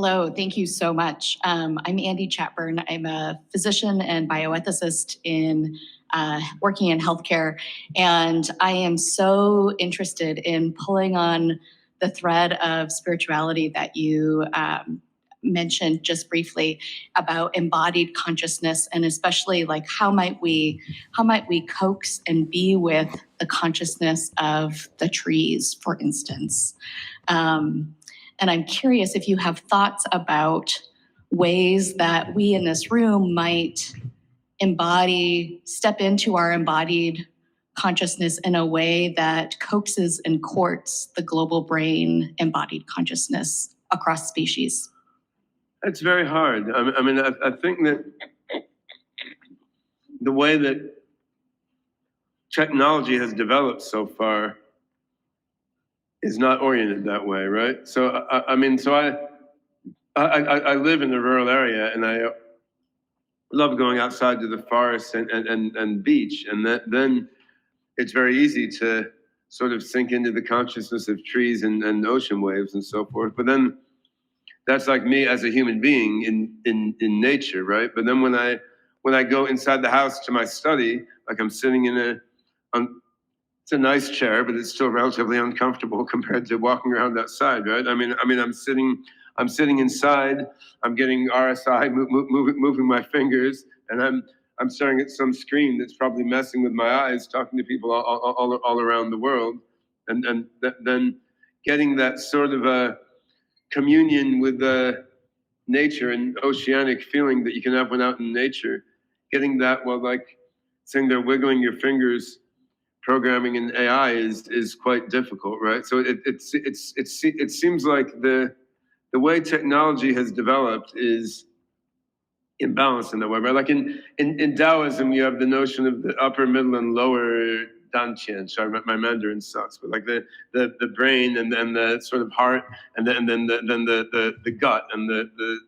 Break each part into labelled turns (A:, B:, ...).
A: Hello, thank you so much. I'm Andy Chatburn. I'm a physician and bioethicist in working in healthcare, and I am so interested in pulling on the thread of spirituality that you mentioned just briefly about embodied consciousness, and especially like how might we coax and be with the consciousness of the trees, for instance. And I'm curious if you have thoughts about ways that we in this room might step into our embodied consciousness in a way that coaxes and courts the global brain embodied consciousness across species.
B: It's very hard. I think that the way that technology has developed so far is not oriented that way, right? So I live in a rural area, and I love going outside to the forest and beach, and then it's very easy to sort of sink into the consciousness of trees and ocean waves and so forth. But then that's like me as a human being in nature, right? But then when I go inside the house to my study, like I'm sitting in it's a nice chair, but it's still relatively uncomfortable compared to walking around outside, right? I'm sitting inside. I'm getting RSI, moving my fingers, and I'm staring at some screen that's probably messing with my eyes, talking to people all around the world, and then getting that sort of a communion with nature and oceanic feeling that you can have when out in nature. Getting that while like sitting there wiggling your fingers, programming in AI is quite difficult, right? So it seems like the way technology has developed is imbalanced in that way, right? Like in Taoism, you have the notion of the upper, middle, and lower Tian. Sorry, my Mandarin sucks, but like the brain and then the sort of heart and then the gut and the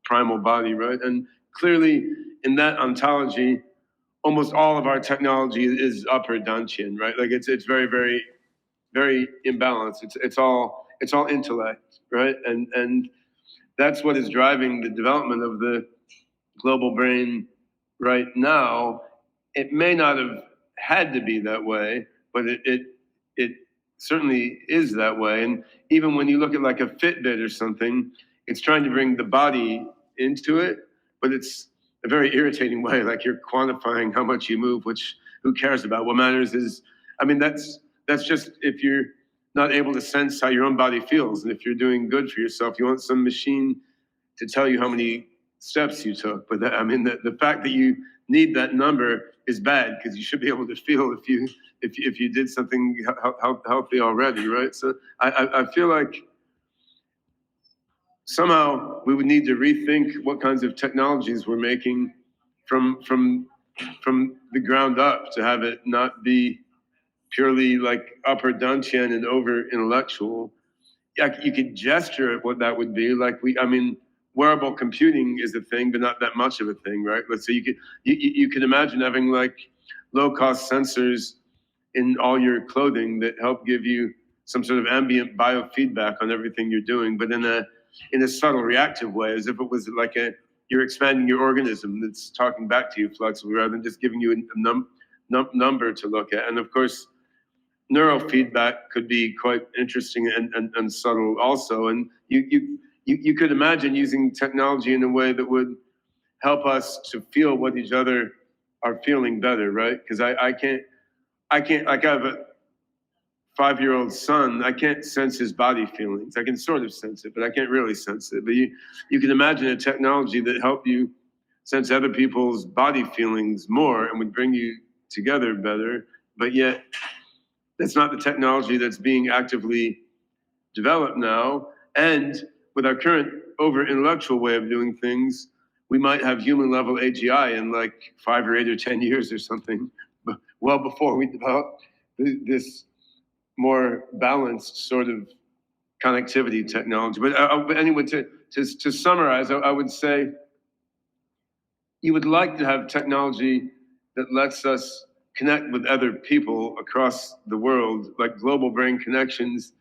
B: primal body, right? And clearly in that ontology, almost all of our technology is upper Tian, right? Like it's very, very, very imbalanced. It's all intellect, right? And that's what is driving the development of the global brain right now. It may not have had to be that way, but it certainly is that way. And even when you look at like a Fitbit or something, it's trying to bring the body into it, but it's a very irritating way. Like you're quantifying how much you move, which who cares about? What matters is, that's just if you're not able to sense how your own body feels. And if you're doing good for yourself, you want some machine to tell you how many steps you took. But the fact that you need that number is bad, because you should be able to feel if you did something healthy already, right? So I feel like somehow we would need to rethink what kinds of technologies we're making from the ground up, to have it not be purely like upper Tian and over intellectual. Yeah, you could gesture at what that would be. Like wearable computing is a thing, but not that much of a thing, right? Let's say you could imagine having like low-cost sensors in all your clothing that help give you some sort of ambient biofeedback on everything you're doing, but in a subtle, reactive way, as if it was like you're expanding your organism that's talking back to you flexibly, rather than just giving you a number to look at. And of course, neurofeedback could be quite interesting and subtle also. And you could imagine using technology in a way that would help us to feel what each other are feeling better, right? Because I can't, like I have a 5-year-old son, I can't sense his body feelings. I can sort of sense it, but I can't really sense it. But you can imagine a technology that helped you sense other people's body feelings more and would bring you together better. But yet, that's not the technology that's being actively developed now. And with our current over-intellectual way of doing things, we might have human-level AGI in like 5 or 8 or 10 years or something, well before we develop this more balanced sort of connectivity technology. But anyway, to summarize, I would say you would like to have technology that lets us connect with other people across the world, like global brain connections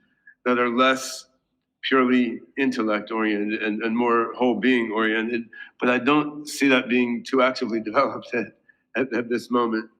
B: that are less purely intellect oriented and more whole being oriented. But I don't see that being too actively developed at this moment.